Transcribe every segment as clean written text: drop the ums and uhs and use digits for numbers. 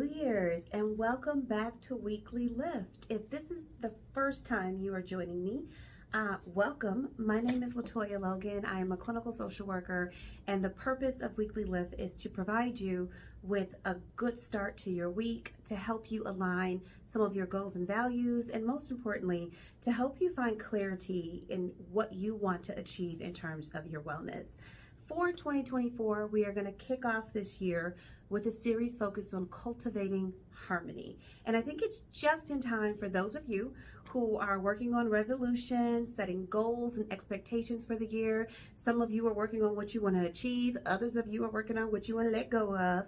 Year's, and welcome back to Weekly Lift. If this is the first time you are joining me, welcome. My name is Latoya Logan. I am a clinical social worker, and the purpose of Weekly Lift is to provide you with a good start to your week, to help you align some of your goals and values, and most importantly, to help you find clarity in what you want to achieve in terms of your wellness. For 2024, we are going to kick off this year with a series focused on cultivating harmony. And I think it's just in time for those of you who are working on resolutions, setting goals and expectations for the year. Some of you are working on what you want to achieve. Others of you are working on what you want to let go of.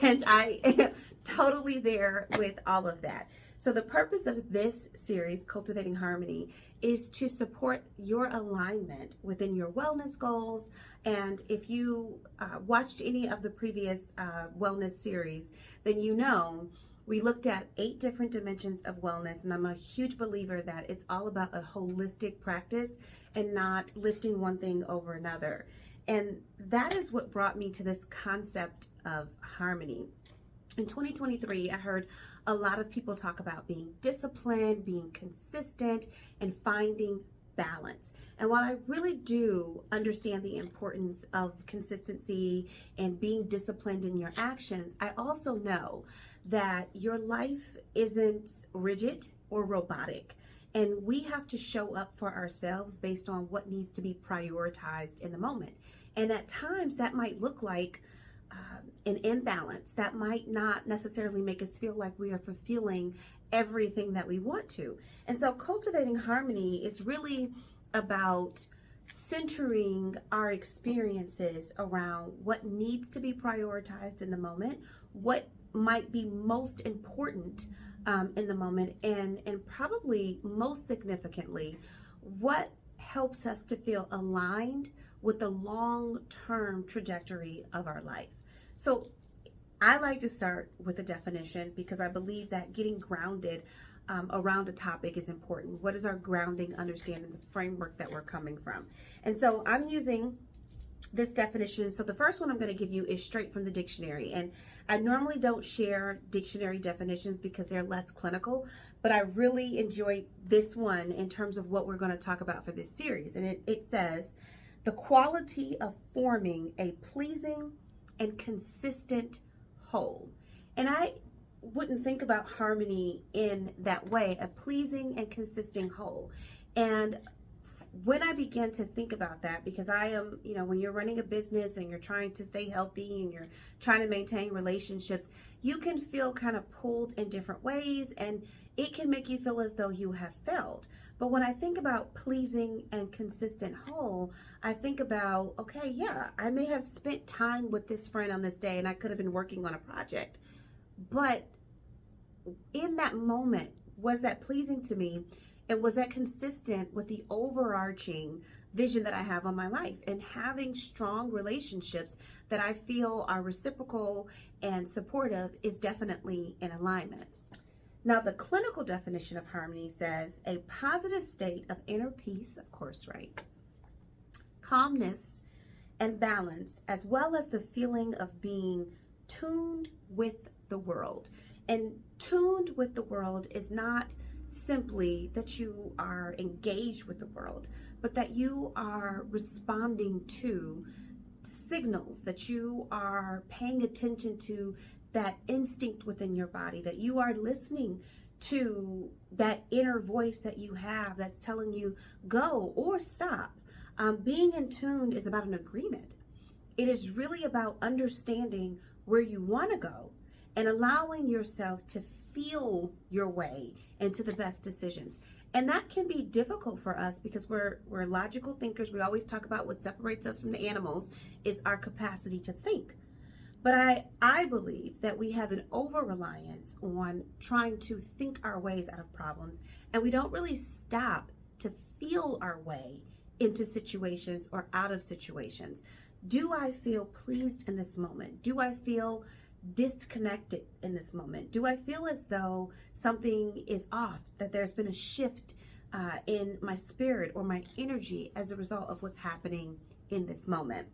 And I am totally there with all of that. So the purpose of this series, Cultivating Harmony, is to support your alignment within your wellness goals. And if you watched any of the previous wellness series, then you know we looked at 8 different dimensions of wellness, and I'm a huge believer that it's all about a holistic practice and not lifting one thing over another. And that is what brought me to this concept of harmony. In 2023, I heard a lot of people talk about being disciplined, being consistent, and finding balance. And while I really do understand the importance of consistency and being disciplined in your actions, I also know that your life isn't rigid or robotic. And we have to show up for ourselves based on what needs to be prioritized in the moment. And at times that might look like an imbalance that might not necessarily make us feel like we are fulfilling everything that we want to. And so cultivating harmony is really about centering our experiences around what needs to be prioritized in the moment, what might be most important in the moment, and probably most significantly, what helps us to feel aligned with the long-term trajectory of our life. So I like to start with a definition because I believe that getting grounded around a topic is important. What is our grounding understanding, the framework that we're coming from? And so I'm using this definition. So the first one I'm going to give you is straight from the dictionary. And I normally don't share dictionary definitions because they're less clinical, but I really enjoyed this one in terms of what we're going to talk about for this series. And it says, the quality of forming a pleasing and consistent whole. And I wouldn't think about harmony in that way, a pleasing and consistent whole. And when I began to think about that, because I am, when you're running a business and you're trying to stay healthy and you're trying to maintain relationships, you can feel kind of pulled in different ways, and it can make you feel as though you have failed. But when I think about pleasing and consistent whole, I think about, okay, yeah, I may have spent time with this friend on this day and I could have been working on a project. But in that moment, was that pleasing to me? And was that consistent with the overarching vision that I have on my life? And having strong relationships that I feel are reciprocal and supportive is definitely in alignment. Now, the clinical definition of harmony says a positive state of inner peace, of course, right? Calmness and balance, as well as the feeling of being tuned with the world. And tuned with the world is not simply that you are engaged with the world, but that you are responding to signals, that you are paying attention to that instinct within your body, that you are listening to that inner voice that you have that's telling you go or stop. Being in tune is about an agreement. It is really about understanding where you want to go and allowing yourself to feel your way into the best decisions. And that can be difficult for us because we're logical thinkers. We always talk about what separates us from the animals is our capacity to think. But I believe that we have an over-reliance on trying to think our ways out of problems, and we don't really stop to feel our way into situations or out of situations. Do I feel pleased in this moment? Do I feel disconnected in this moment? Do I feel as though something is off, that there's been a shift in my spirit or my energy as a result of what's happening in this moment?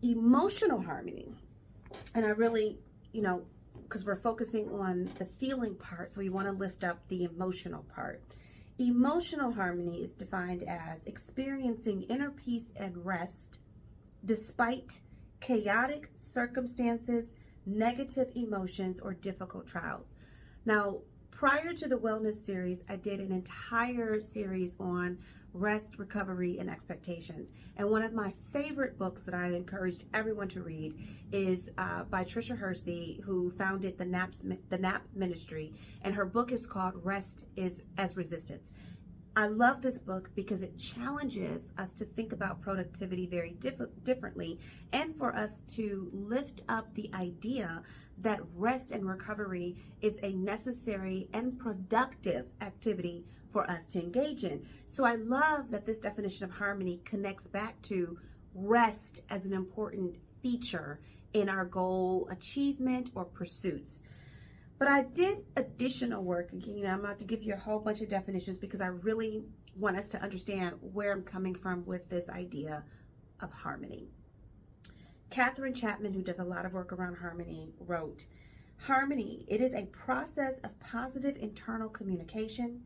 Emotional harmony. And I really, because we're focusing on the feeling part, so we want to lift up the emotional part. Emotional harmony is defined as experiencing inner peace and rest despite chaotic circumstances, negative emotions, or difficult trials. Now, prior to the wellness series, I did an entire series on rest, recovery, and expectations. And one of my favorite books that I encouraged everyone to read is by Tricia Hersey, who founded the NAP Ministry. And her book is called Rest is as Resistance. I love this book because it challenges us to think about productivity very differently, and for us to lift up the idea that rest and recovery is a necessary and productive activity for us to engage in. So I love that this definition of harmony connects back to rest as an important feature in our goal achievement or pursuits. But I did additional work. Again, I'm about to give you a whole bunch of definitions because I really want us to understand where I'm coming from with this idea of harmony. Catherine Chapman, who does a lot of work around harmony, wrote, "Harmony, it is a process of positive internal communication,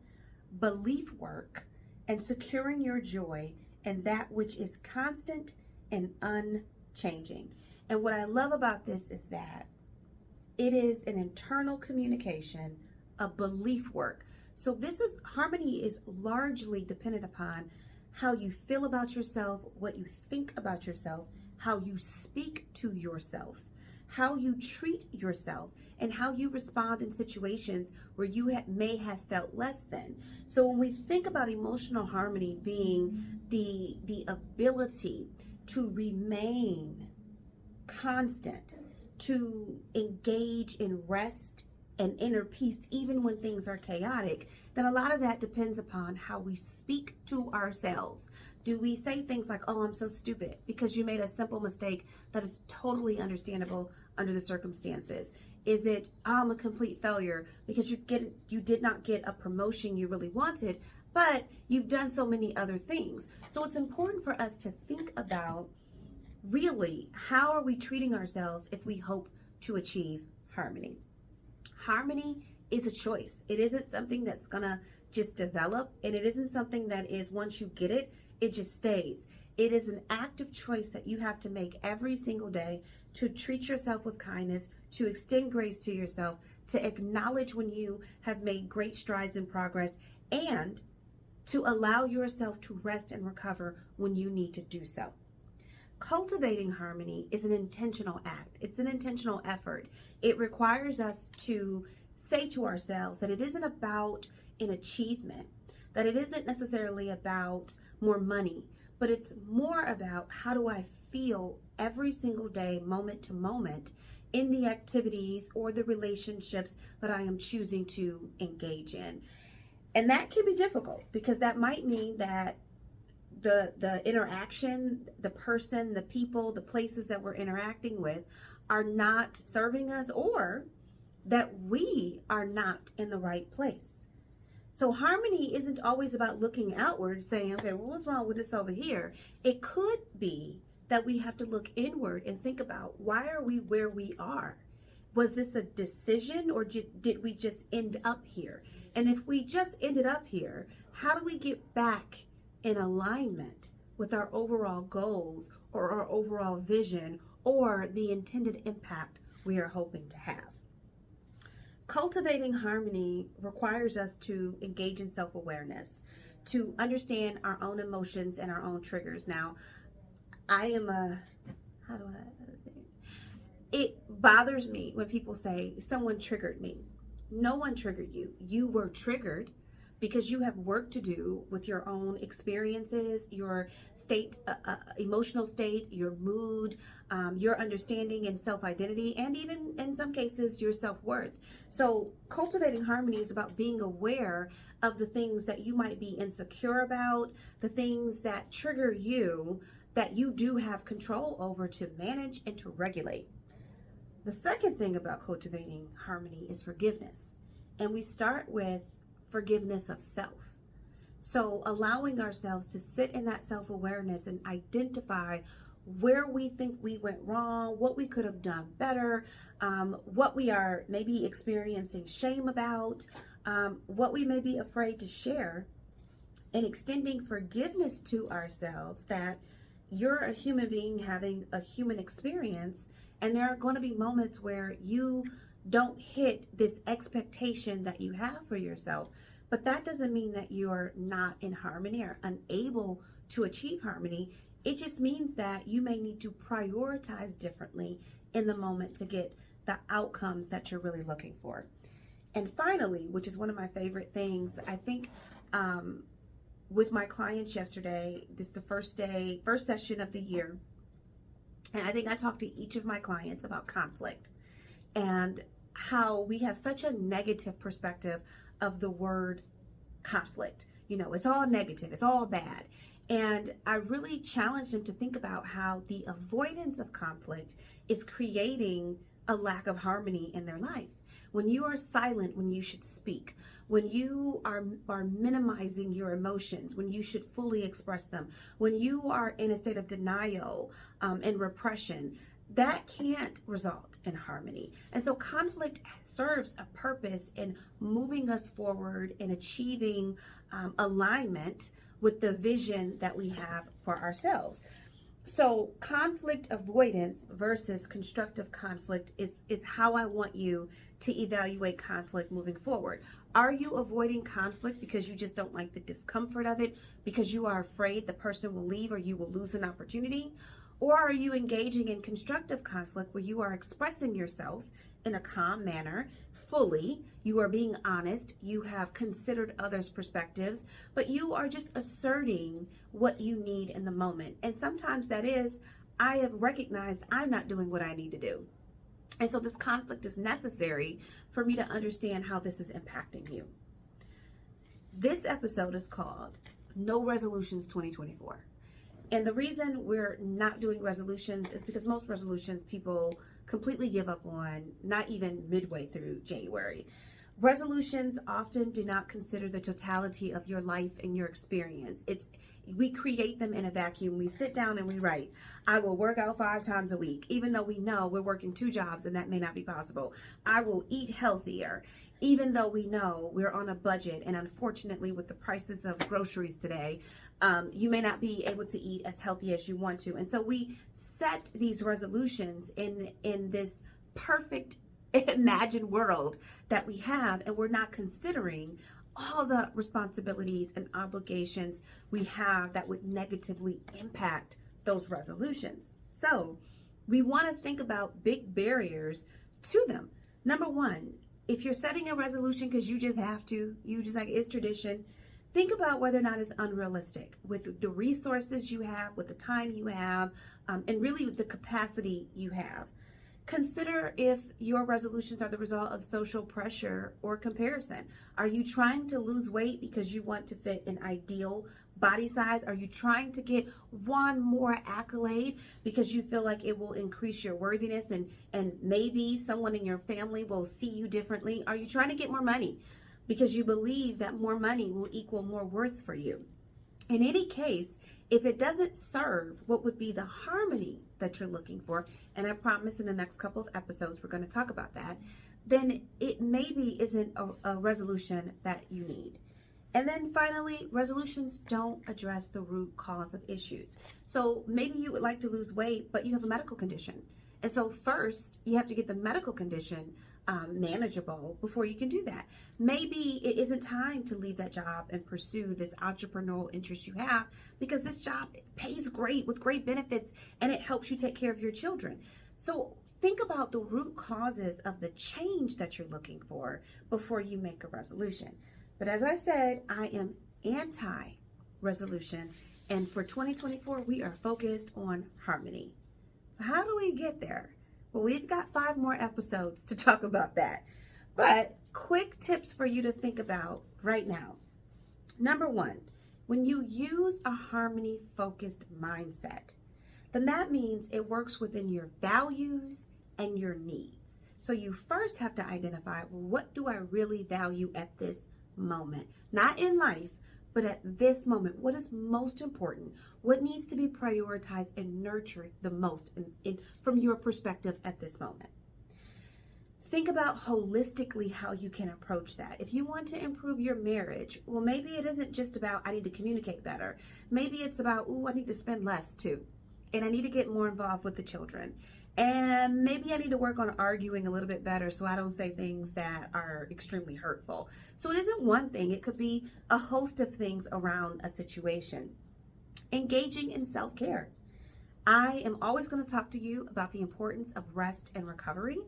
belief work, and securing your joy in that which is constant and unchanging." And what I love about this is that it is an internal communication, a belief work. So harmony is largely dependent upon how you feel about yourself, what you think about yourself, how you speak to yourself, how you treat yourself, and how you respond in situations where you may have felt less than. So when we think about emotional harmony being the ability to remain constant, to engage in rest and inner peace even when things are chaotic, then a lot of that depends upon how we speak to ourselves. Do we say things like, "Oh, I'm so stupid," because you made a simple mistake that is totally understandable under the circumstances? Is it, "Oh, I'm a complete failure," because you did not get a promotion you really wanted, but you've done so many other things? So it's important for us to think about, really, how are we treating ourselves if we hope to achieve harmony? Harmony is a choice. It isn't something that's gonna just develop, and it isn't something that is, once you get it, it just stays. It is an active choice that you have to make every single day to treat yourself with kindness, to extend grace to yourself, to acknowledge when you have made great strides in progress, and to allow yourself to rest and recover when you need to do so. Cultivating harmony is an intentional act. It's an intentional effort. It requires us to say to ourselves that it isn't about an achievement, that it isn't necessarily about more money, but it's more about, how do I feel every single day, moment to moment, in the activities or the relationships that I am choosing to engage in. And that can be difficult, because that might mean that the interaction, the person, the people, the places that we're interacting with are not serving us, or that we are not in the right place. So harmony isn't always about looking outward saying, "Okay, well, what's wrong with this over here?" It could be that we have to look inward and think about, why are we where we are? Was this a decision, or did we just end up here? And if we just ended up here, how do we get back in alignment with our overall goals, or our overall vision, or the intended impact we are hoping to have? Cultivating harmony requires us to engage in self-awareness, to understand our own emotions and our own triggers. Now, it bothers me when people say, "Someone triggered me." No one triggered you. You were triggered because you have work to do with your own experiences, your state, emotional state, your mood, your understanding and self-identity, and even in some cases, your self-worth. So cultivating harmony is about being aware of the things that you might be insecure about, the things that trigger you, that you do have control over to manage and to regulate. The second thing about cultivating harmony is forgiveness. And we start with forgiveness of self. So allowing ourselves to sit in that self-awareness and identify where we think we went wrong, what we could have done better, what we are maybe experiencing shame about, what we may be afraid to share, and extending forgiveness to ourselves that you're a human being having a human experience, and there are going to be moments where you don't hit this expectation that you have for yourself. But that doesn't mean that you're not in harmony or unable to achieve harmony. It just means that you may need to prioritize differently in the moment to get the outcomes that you're really looking for. And finally, which is one of my favorite things, I think with my clients yesterday, this is the first session of the year, and I think I talked to each of my clients about conflict and how we have such a negative perspective of the word conflict. It's all negative, it's all bad. And I really challenged them to think about how the avoidance of conflict is creating a lack of harmony in their life. When you are silent when you should speak, when you are minimizing your emotions, when you should fully express them, when you are in a state of denial and repression, that can't result in harmony. And so conflict serves a purpose in moving us forward in achieving alignment with the vision that we have for ourselves. So conflict avoidance versus constructive conflict is how I want you to evaluate conflict moving forward. Are you avoiding conflict because you just don't like the discomfort of it, because you are afraid the person will leave or you will lose an opportunity? Or are you engaging in constructive conflict where you are expressing yourself in a calm manner, fully, you are being honest, you have considered others' perspectives, but you are just asserting what you need in the moment. And sometimes that is, I have recognized I'm not doing what I need to do. And so this conflict is necessary for me to understand how this is impacting you. This episode is called No Resolutions 2024. And the reason we're not doing resolutions is because most resolutions people completely give up on, not even midway through January. Resolutions often do not consider the totality of your life and your experience. We create them in a vacuum. We sit down and we write, I will work out 5 times a week, even though we know we're working 2 jobs and that may not be possible. I will eat healthier, even though we know we're on a budget. And unfortunately, with the prices of groceries today, you may not be able to eat as healthy as you want to. And so we set these resolutions in this perfect imagined world that we have, and we're not considering all the responsibilities and obligations we have that would negatively impact those resolutions. So we want to think about big barriers to them. Number one, if you're setting a resolution because you just have to, you just like it's tradition, think about whether or not it's unrealistic with the resources you have, with the time you have, and really with the capacity you have. Consider if your resolutions are the result of social pressure or comparison. Are you trying to lose weight because you want to fit an ideal body size? Are you trying to get one more accolade because you feel like it will increase your worthiness and maybe someone in your family will see you differently? Are you trying to get more money because you believe that more money will equal more worth for you? In any case, if it doesn't serve what would be the harmony that you're looking for, and I promise in the next couple of episodes we're going to talk about that, then it maybe isn't a resolution that you need. And then finally, resolutions don't address the root cause of issues. So maybe you would like to lose weight, but you have a medical condition. And so first, you have to get the medical condition manageable before you can do that. Maybe it isn't time to leave that job and pursue this entrepreneurial interest you have because this job pays great with great benefits and it helps you take care of your children. So think about the root causes of the change that you're looking for before you make a resolution. But as I said, I am anti-resolution, and for 2024, we are focused on harmony. So how do we get there? Well, we've got 5 more episodes to talk about that. But quick tips for you to think about right now. Number 1, when you use a harmony-focused mindset, then that means it works within your values and your needs. So you first have to identify, well, what do I really value at this moment? Not in life, But at this moment, what is most important? What needs to be prioritized and nurtured the most from your perspective at this moment? Think about holistically how you can approach that. If you want to improve your marriage, well, maybe it isn't just about, I need to communicate better. Maybe it's about, I need to spend less too. And I need to get more involved with the children. And maybe I need to work on arguing a little bit better so I don't say things that are extremely hurtful. So it isn't one thing. It could be a host of things around a situation. Engaging in self-care. I am always going to talk to you about the importance of rest and recovery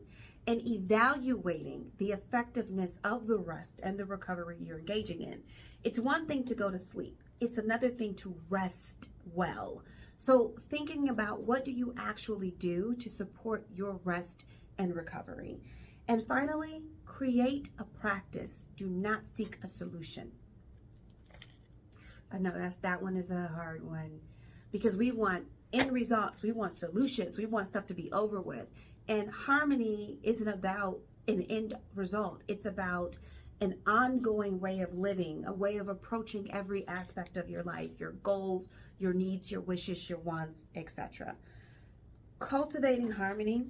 and evaluating the effectiveness of the rest and the recovery you're engaging in. It's one thing to go to sleep. It's another thing to rest well. So thinking about what do you actually do to support your rest and recovery. And finally, create a practice. Do not seek a solution. I know that one is a hard one because we want end results. We want solutions. We want stuff to be over with. And harmony isn't about an end result. It's about an ongoing way of living, a way of approaching every aspect of your life, your goals, your needs, your wishes, your wants, etc. Cultivating harmony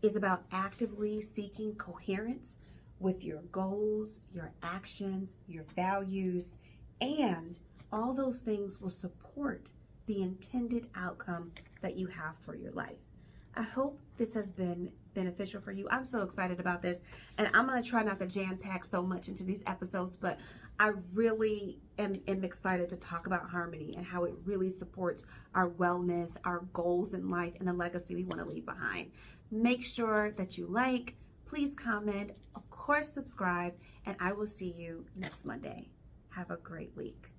is about actively seeking coherence with your goals, your actions, your values, and all those things will support the intended outcome that you have for your life. I hope this has been beneficial for you. I'm so excited about this, and I'm going to try not to jam pack so much into these episodes, but I really am excited to talk about harmony and how it really supports our wellness, our goals in life, and the legacy we want to leave behind. Make sure that you like, please comment, of course subscribe, and I will see you next Monday. Have a great week.